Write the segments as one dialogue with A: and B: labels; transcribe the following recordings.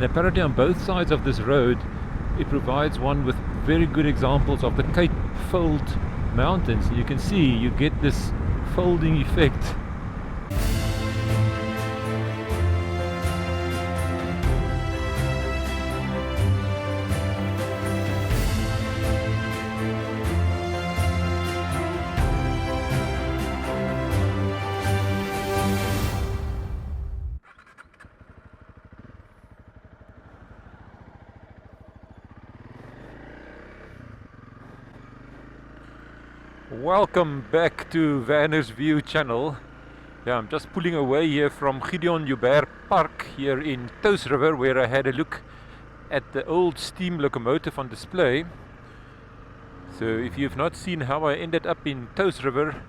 A: Apparently on both sides of this road it provides one with very good examples of the Cape Fold mountains. You can see you get this folding effect. Welcome back to Vanner's View channel. Yeah, I'm just pulling away here from Gideon Joubert Park here in Touws River, where I had a look at the old steam locomotive on display. So if you've not seen how I ended up in Touws River,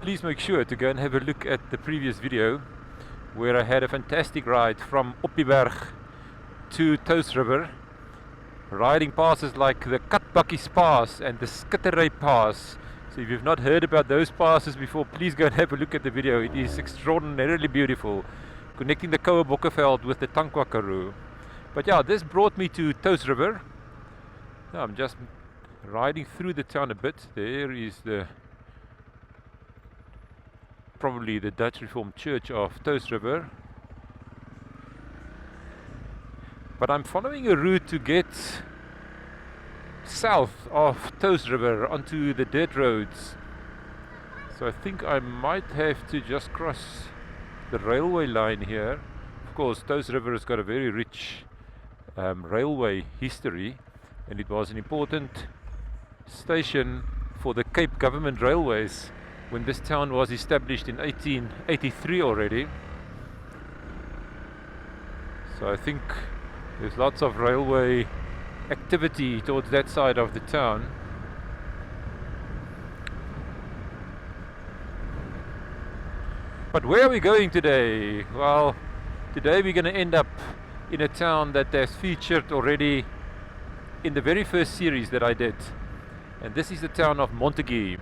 A: please make sure to go and have a look at the previous video where I had a fantastic ride from Middelberg to Touws River, riding passes like the Katbakkies Pass and the Skittery Pass. So if you've not heard about those passes before, please go and have a look at the video. It is extraordinarily beautiful, connecting the Kouwe Bokkeveld with the Tankwa Karoo. But yeah, this brought me to Touws River. Now I'm just riding through the town a bit. There is probably the Dutch Reformed Church of Touws River. But I'm following a route to get south of Touws River onto the dirt roads. So I think I might have to just cross the railway line here. Of course, Touws River has got a very rich railway history, and it was an important station for the Cape Government Railways when this town was established in 1883 already. So I think there's lots of railway activity towards that side of the town. But where are we going today? Well, today we're going to end up in a town that has featured already in the very first series that I did, and this is the town of Montague.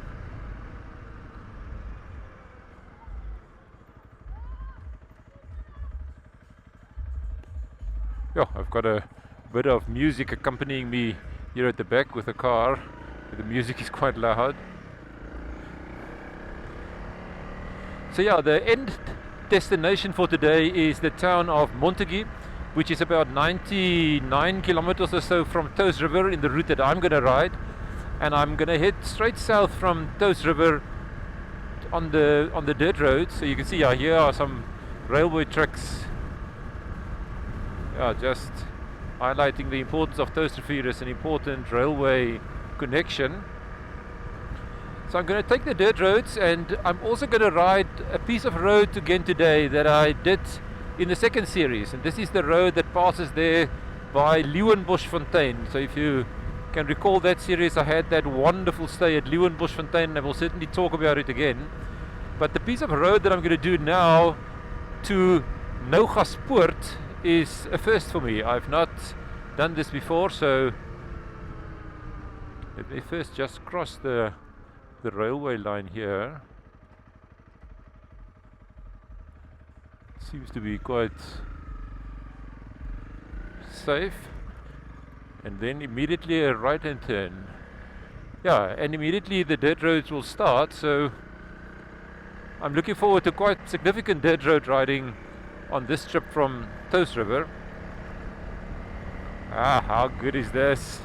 A: Yeah, I've got a bit of music accompanying me here at the back with the car. The music is quite loud. So yeah, the end destination for today is the town of Montague, which is about 99 kilometers or so from Touws River in the route that I'm going to ride. And I'm going to head straight south from Touws River on the dirt road. So you can see here are some railway tracks. Yeah, just highlighting the importance of Touws River as an important railway connection. So I'm going to take the dirt roads, and I'm also going to ride a piece of road again today that I did in the second series, and this is the road that passes there by Leeuwenboschfontein. So if you can recall that series, I had that wonderful stay at Leeuwenboschfontein, and I will certainly talk about it again. But the piece of road that I'm going to do now to Nougaspoort is a first for me. I've not done this before, so let me first just cross the railway line here. Seems to be quite safe, and then immediately a right hand turn. Yeah, and immediately the dirt roads will start, so I'm looking forward to quite significant dirt road riding on this trip from Touws River. How good is this?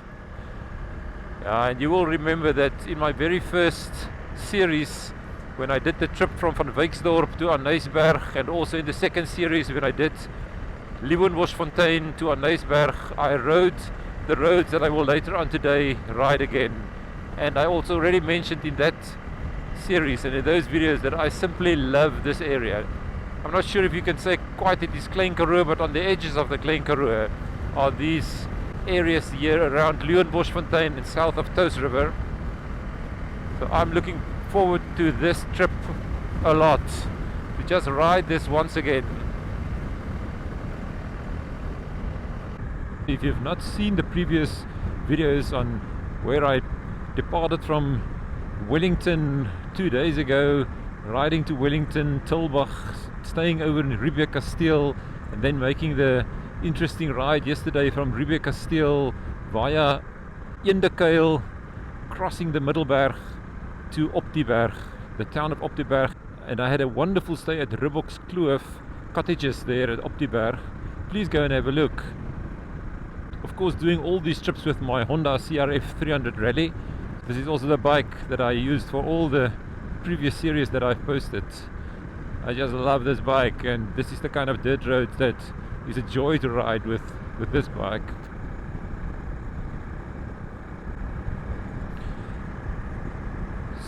A: And you will remember that in my very first series, when I did the trip from Van Wyksdorp to Anysberg, and also in the second series when I did Leeuwenboschfontein to Anysberg, I rode the roads that I will later on today ride again. And I also already mentioned in that series and in those videos that I simply love this area. I'm not sure if you can say quite it is Klein Karoo, but on the edges of the Klein Karoo are these areas here around Leeuwenboschfontein and south of Touws River. So I'm looking forward to this trip a lot, to just ride this once again. If you've not seen the previous videos on where I departed from Wellington 2 days ago, riding to Wellington, Tulbagh, staying over in Riebeek Kasteel, and then making the interesting ride yesterday from Rooihoogte via Indekuil, crossing the Middelberg to Optiberg, the town of Optiberg. And I had a wonderful stay at Ribbokskloof cottages there at Optiberg. Please go and have a look. Of course, doing all these trips with my Honda CRF 300 Rally. This is also the bike that I used for all the previous series that I've posted. I just love this bike, and this is the kind of dirt road that is a joy to ride with this bike.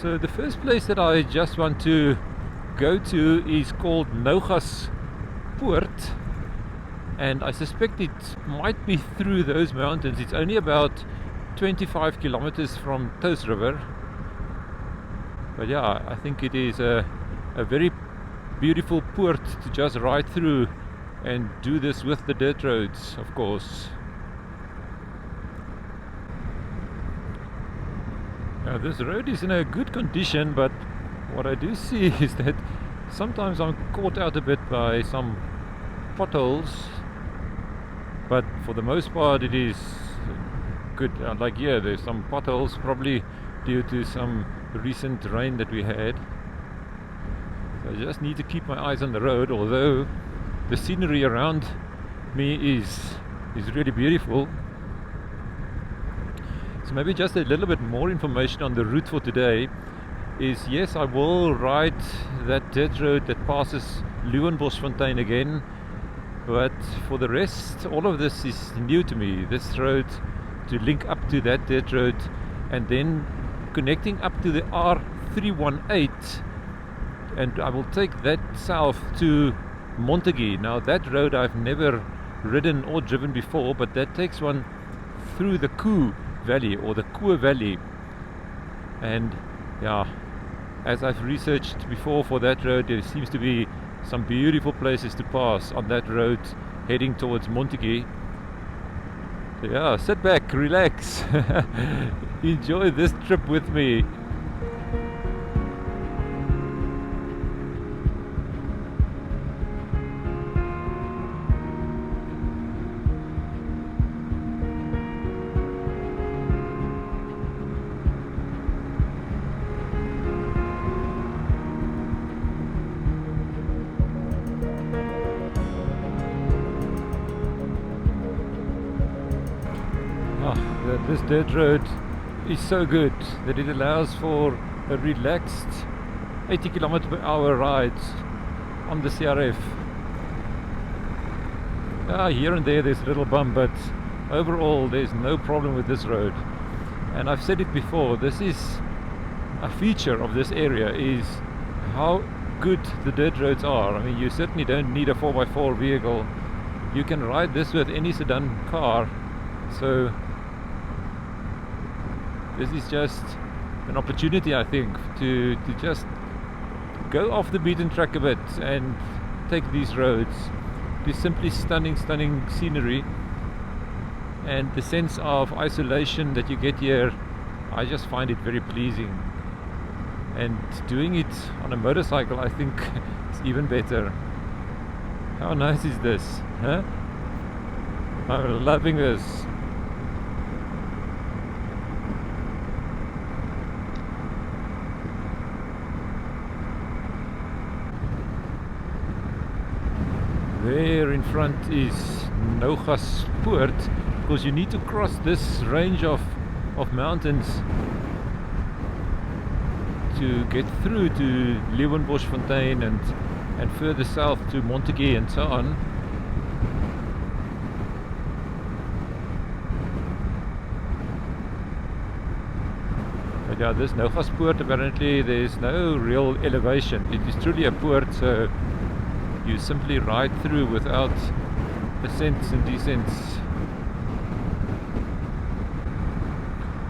A: So the first place that I just want to go to is called Nougaspoort, and I suspect it might be through those mountains. It's only about 25 kilometers from Touws River, but yeah, I think it is a very beautiful poort to just ride through and do this with the dirt roads, of course. Now this road is in a good condition, but what I do see is that sometimes I'm caught out a bit by some potholes, but for the most part it is good. Like here, there's some potholes, probably due to some recent rain that we had. So I just need to keep my eyes on the road, although the scenery around me is really beautiful. So maybe just a little bit more information on the route for today is, yes, I will ride that dirt road that passes Leeuwenboschfontein again, but for the rest, all of this is new to me. This road to link up to that dirt road and then connecting up to the R318, and I will take that south to Montague. Now that road I've never ridden or driven before, but that takes one through the Koo Valley or the Koo Valley, and yeah, as I've researched before for that road, there seems to be some beautiful places to pass on that road heading towards Montague. So yeah, sit back, relax, enjoy this trip with me. This dirt road is so good that it allows for a relaxed 80 km/h ride on the CRF. Here and there's a little bump, but overall there's no problem with this road. And I've said it before, this is a feature of this area, is how good the dirt roads are. I mean, you certainly don't need a 4x4 vehicle. You can ride this with any sedan car. So this is just an opportunity, I think, to just go off the beaten track a bit and take these roads. It is simply stunning scenery, and the sense of isolation that you get here, I just find it very pleasing. And doing it on a motorcycle, I think, is even better. How nice is this, huh? I'm loving this. There in front is Nougaspoort, because you need to cross this range of mountains to get through to Leeuwenboschfontein and further south to Montague and so on. But yeah, this Nougaspoort, apparently there's no real elevation. It is truly a poort, so you simply ride through without ascents and descents.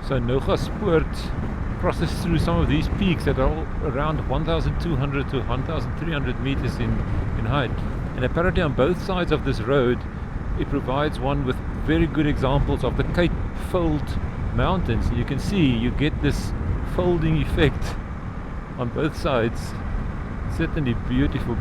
A: So Nougaspoort crosses through some of these peaks that are all around 1,200 to 1,300 meters in height. And apparently on both sides of this road, it provides one with very good examples of the Cape Fold mountains. You can see you get this folding effect on both sides. Certainly beautiful.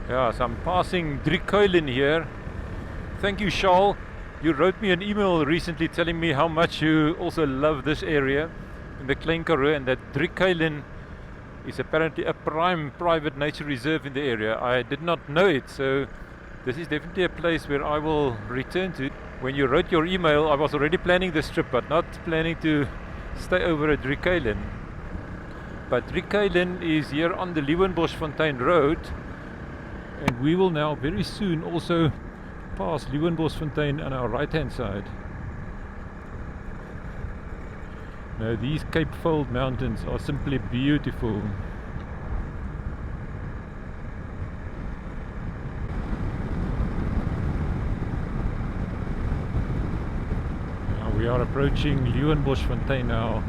A: Yeah, so I'm passing Driekoilen here. Thank you, Charles. You wrote me an email recently telling me how much you also love this area in the Klein Karoo, and that Driekoilen is apparently a prime private nature reserve in the area. I did not know it, so this is definitely a place where I will return to. When you wrote your email, I was already planning this trip, but not planning to stay over at Driekoilen. But Driekoilen is here on the Leeuwenboschfontein road, and we will now very soon also pass Leeuwenboschfontein on our right hand side. Now these Cape Fold mountains are simply beautiful. Now we are approaching Leeuwenboschfontein now.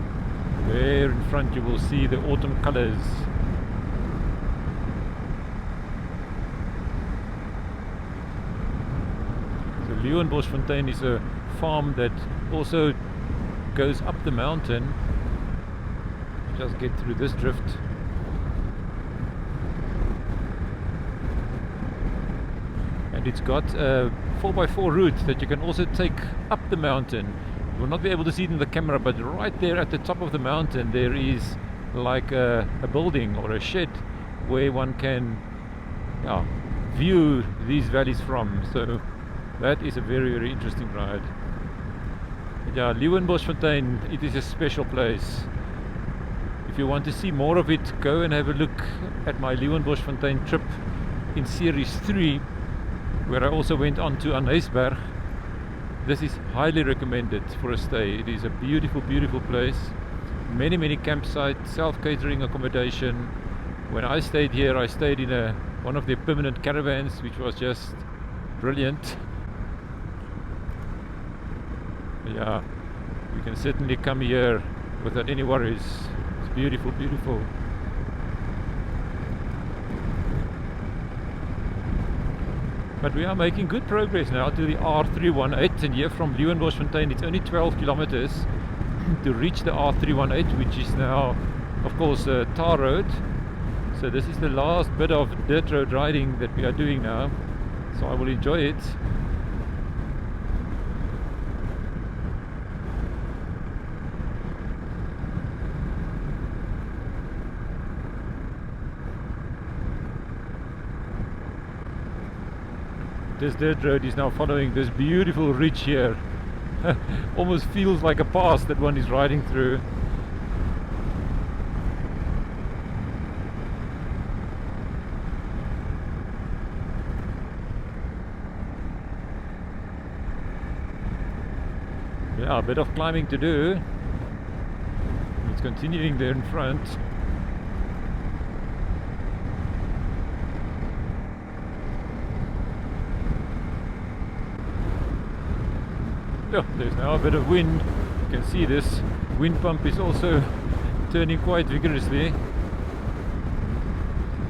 A: There in front you will see the autumn colors. So Leeuwenboschfontein is a farm that also goes up the mountain. Just get through this drift. And it's got a 4x4 route that you can also take up the mountain. You will not be able to see it in the camera, but right there at the top of the mountain there is like a building or a shed where one can view these valleys from. So that is a very, very interesting ride. Yeah, Leeuwenboschfontein, it is a special place. If you want to see more of it, go and have a look at my Leeuwenboschfontein trip in series 3, where I also went on to Anysberg. This is highly recommended for a stay. It is a beautiful, beautiful place. Many, many campsites, self-catering accommodation. When I stayed here, I stayed in one of their permanent caravans, which was just brilliant. Yeah, you can certainly come here without any worries. It's beautiful, beautiful. But we are making good progress now to the R318, and here from Leeuwenboschfontein it's only 12 kilometers to reach the R318, which is now of course a tar road. So this is the last bit of dirt road riding that we are doing now, so I will enjoy it. This dirt road is now following this beautiful ridge here. Almost feels like a pass that one is riding through. Yeah, a bit of climbing to do. It's continuing there in front. There's now a bit of wind. You can see this wind pump is also turning quite vigorously.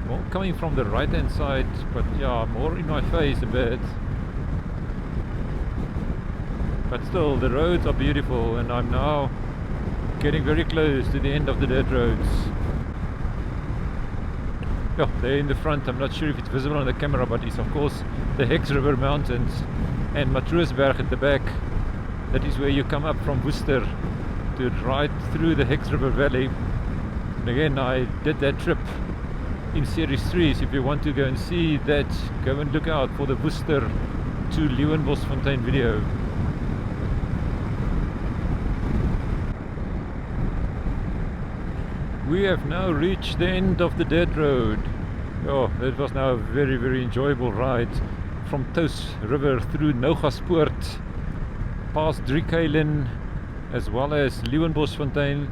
A: More coming from the right hand side, but yeah, more in my face a bit. But still, the roads are beautiful, and I'm now getting very close to the end of the dirt roads. Yeah, there in the front, I'm not sure if it's visible on the camera, but it's of course the Touws River mountains and Nougaspoort at the back. That is where you come up from Worcester to ride through the Touws River Valley. And again, I did that trip in series 3, so if you want to go and see that, go and look out for the Worcester to Leeuwenboschfontein video. We have now reached the end of the dirt road. Oh, that was now a very, very enjoyable ride from Touws River through Nougaspoort, past Driekoilen as well as Leeuwenboschfontein.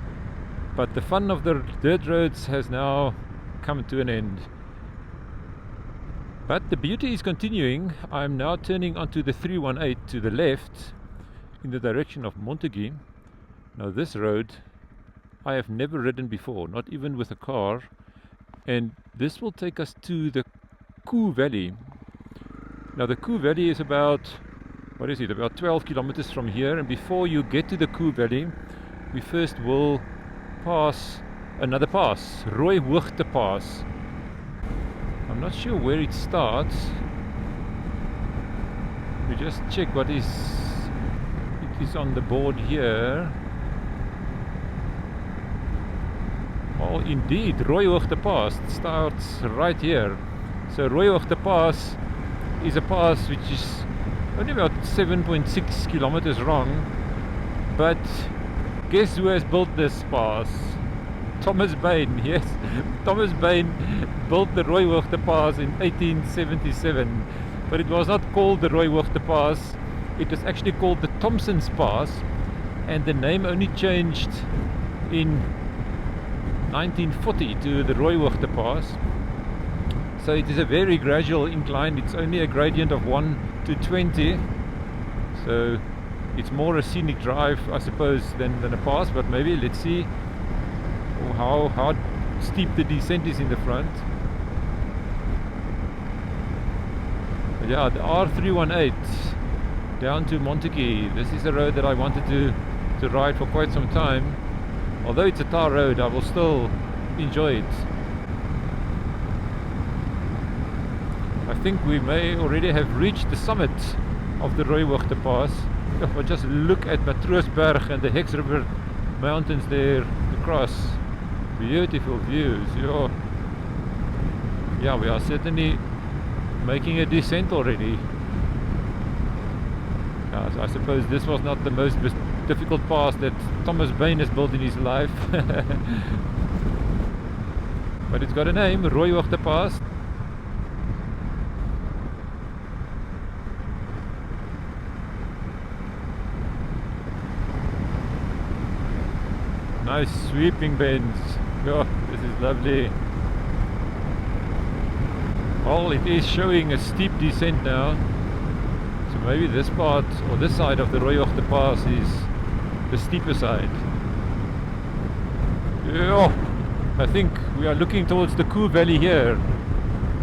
A: But the fun of the dirt roads has now come to an end. But the beauty is continuing. I'm now turning onto the 318 to the left in the direction of Montague. Now this road I have never ridden before, not even with a car, and this will take us to the Koo Valley. Now the Koo Valley is about, what is it, about 12 kilometers from here, and before you get to the Koo Valley we first will pass another pass, Rooihoogte Pass. I'm not sure where it starts. We just check what is it is on the board here. Oh, indeed, Rooihoogte Pass starts right here. So Rooihoogte Pass is a pass which is only about 7.6 kilometers long, but guess who has built this pass? Thomas Bain. Yes, Thomas Bain built the Rooihoogte Pass in 1877, but it was not called the Rooihoogte Pass. It was actually called the Thompson's Pass, and the name only changed in 1940 to the Rooihoogte Pass. So it is a very gradual incline. It's only a gradient of 1 to 20, so it's more a scenic drive, I suppose, than a pass. But maybe let's see how steep the descent is in the front. But yeah, the R318 down to Montague. This is a road that I wanted to ride for quite some time. Although it's a tar road, I will still enjoy it. I think we may already have reached the summit of the Rooihoogte Pass. If I just look at Touws and the Touws River mountains there across, beautiful views. Yeah, we are certainly making a descent already. So I suppose this was not the most difficult pass that Thomas Bain has built in his life. But it's got a name, Rooihoogte Pass. Nice sweeping bends. Oh, this is lovely. Well, it is showing a steep descent now. So maybe this part or this side of the Rooihoogte Pass is the steeper side. Yeah, I think we are looking towards the Koo Valley here.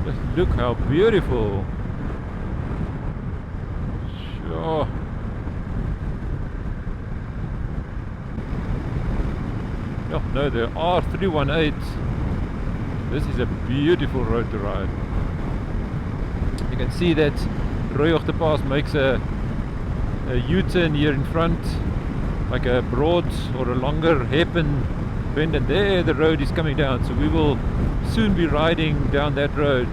A: Just look how beautiful. Sure. Oh, no, the R318. This is a beautiful road to ride. You can see that Rooihoogte Pass makes a U-turn here in front, like a broad or a longer hairpin bend, and there the road is coming down. So we will soon be riding down that road.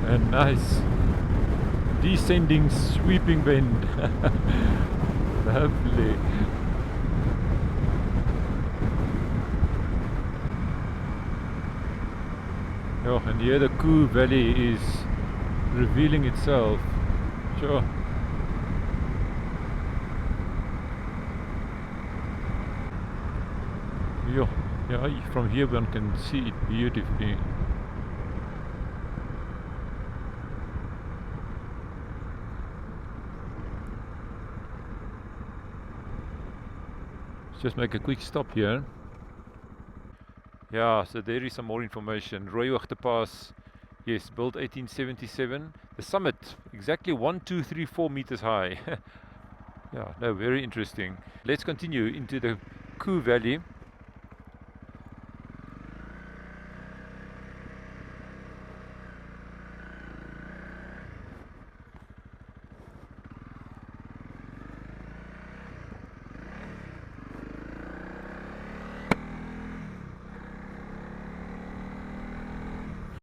A: A nice descending sweeping bend. Lovely. Oh, and here the Koo Valley is revealing itself. Sure. Yeah, from here one can see it beautifully. Just make a quick stop here. Yeah, so there is some more information. Rooihoogte Pass, yes, built 1877. The summit, exactly 1234 meters high. Yeah, no, very interesting. Let's continue into the Koo Valley.